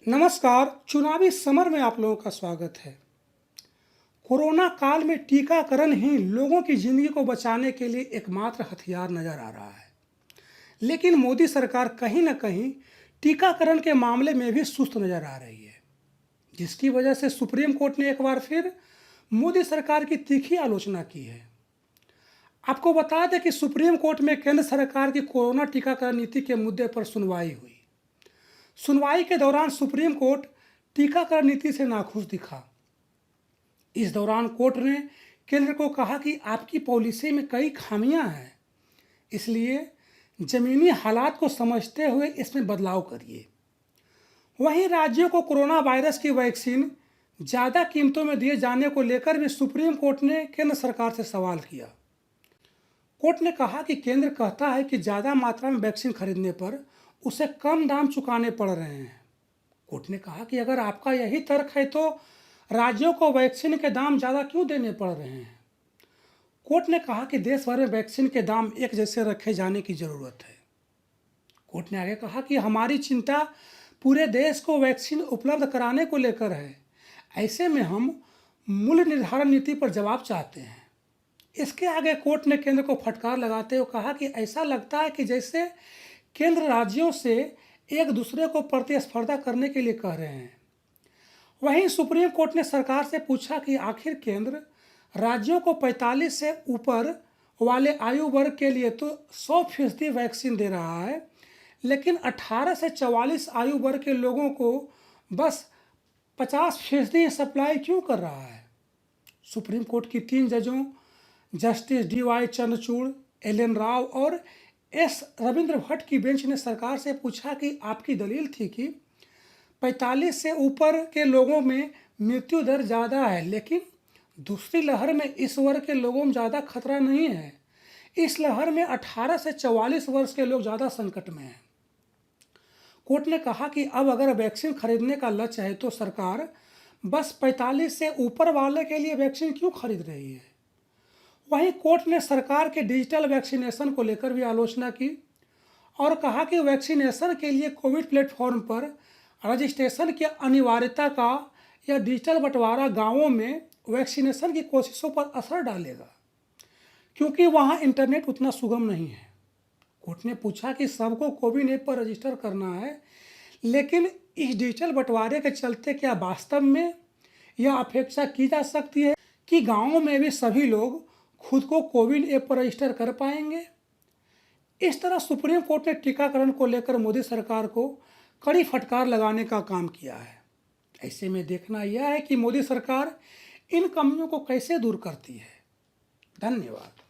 नमस्कार। चुनावी समर में आप लोगों का स्वागत है। कोरोना काल में टीकाकरण ही लोगों की ज़िंदगी को बचाने के लिए एकमात्र हथियार नज़र आ रहा है। लेकिन मोदी सरकार कहीं न कहीं टीकाकरण के मामले में भी सुस्त नज़र आ रही है, जिसकी वजह से सुप्रीम कोर्ट ने एक बार फिर मोदी सरकार की तीखी आलोचना की है। आपको बता दें कि सुप्रीम कोर्ट में केंद्र सरकार की कोरोना टीकाकरण नीति के मुद्दे पर सुनवाई हुई। सुनवाई के दौरान सुप्रीम कोर्ट टीकाकरण नीति से नाखुश दिखा। इस दौरान कोर्ट ने केंद्र को कहा कि आपकी पॉलिसी में कई खामियां हैं, इसलिए जमीनी हालात को समझते हुए इसमें बदलाव करिए। वहीं राज्यों को कोरोना वायरस की वैक्सीन ज़्यादा कीमतों में दिए जाने को लेकर भी सुप्रीम कोर्ट ने केंद्र सरकार से सवाल किया। कोर्ट ने कहा कि केंद्र कहता है कि ज़्यादा मात्रा में वैक्सीन खरीदने पर उसे कम दाम चुकाने पड़ रहे हैं। कोर्ट ने कहा कि अगर आपका यही तर्क है तो राज्यों को वैक्सीन के दाम ज़्यादा क्यों देने पड़ रहे हैं। कोर्ट ने कहा कि देश भर में वैक्सीन के दाम एक जैसे रखे जाने की ज़रूरत है। कोर्ट ने आगे कहा कि हमारी चिंता पूरे देश को वैक्सीन उपलब्ध कराने को लेकर है। ऐसे में हम मूल्य निर्धारण नीति पर जवाब चाहते हैं। इसके आगे कोर्ट ने केंद्र को फटकार लगाते हुए कहा कि ऐसा लगता है कि जैसे केंद्र राज्यों से एक दूसरे को प्रतिस्पर्धा करने के लिए कह रहे हैं। वहीं सुप्रीम कोर्ट ने सरकार से पूछा कि आखिर केंद्र राज्यों को 45 से ऊपर वाले आयु वर्ग के लिए तो 100% वैक्सीन दे रहा है, लेकिन 18 से 44 आयु वर्ग के लोगों को बस 50% सप्लाई क्यों कर रहा है। सुप्रीम कोर्ट की 3 जजों justice DY Chandrachud, LN Rao और S रविंद्र भट्ट की बेंच ने सरकार से पूछा कि आपकी दलील थी कि 45 से ऊपर के लोगों में मृत्यु दर ज़्यादा है, लेकिन दूसरी लहर में इस वर्ग के लोगों में ज़्यादा खतरा नहीं है। इस लहर में 18 से 44 वर्ष के लोग ज़्यादा संकट में हैं। कोर्ट ने कहा कि अब अगर वैक्सीन खरीदने का लक्ष्य है तो सरकार बस 45 से ऊपर वाले के लिए वैक्सीन क्यों खरीद रही है। वहीं कोर्ट ने सरकार के डिजिटल वैक्सीनेशन को लेकर भी आलोचना की और कहा कि वैक्सीनेशन के लिए कोविड प्लेटफॉर्म पर रजिस्ट्रेशन की अनिवार्यता का या डिजिटल बंटवारा गांवों में वैक्सीनेशन की कोशिशों पर असर डालेगा, क्योंकि वहां इंटरनेट उतना सुगम नहीं है। कोर्ट ने पूछा कि सबको कोविन ऐप पर रजिस्टर करना है, लेकिन इस डिजिटल बंटवारे के चलते क्या वास्तव में यह अपेक्षा की जा सकती है कि गाँवों में भी सभी लोग खुद को कोविन ऐप पर रजिस्टर कर पाएंगे। इस तरह सुप्रीम कोर्ट ने टीकाकरण को लेकर मोदी सरकार को कड़ी फटकार लगाने का काम किया है। ऐसे में देखना यह है कि मोदी सरकार इन कमियों को कैसे दूर करती है। धन्यवाद।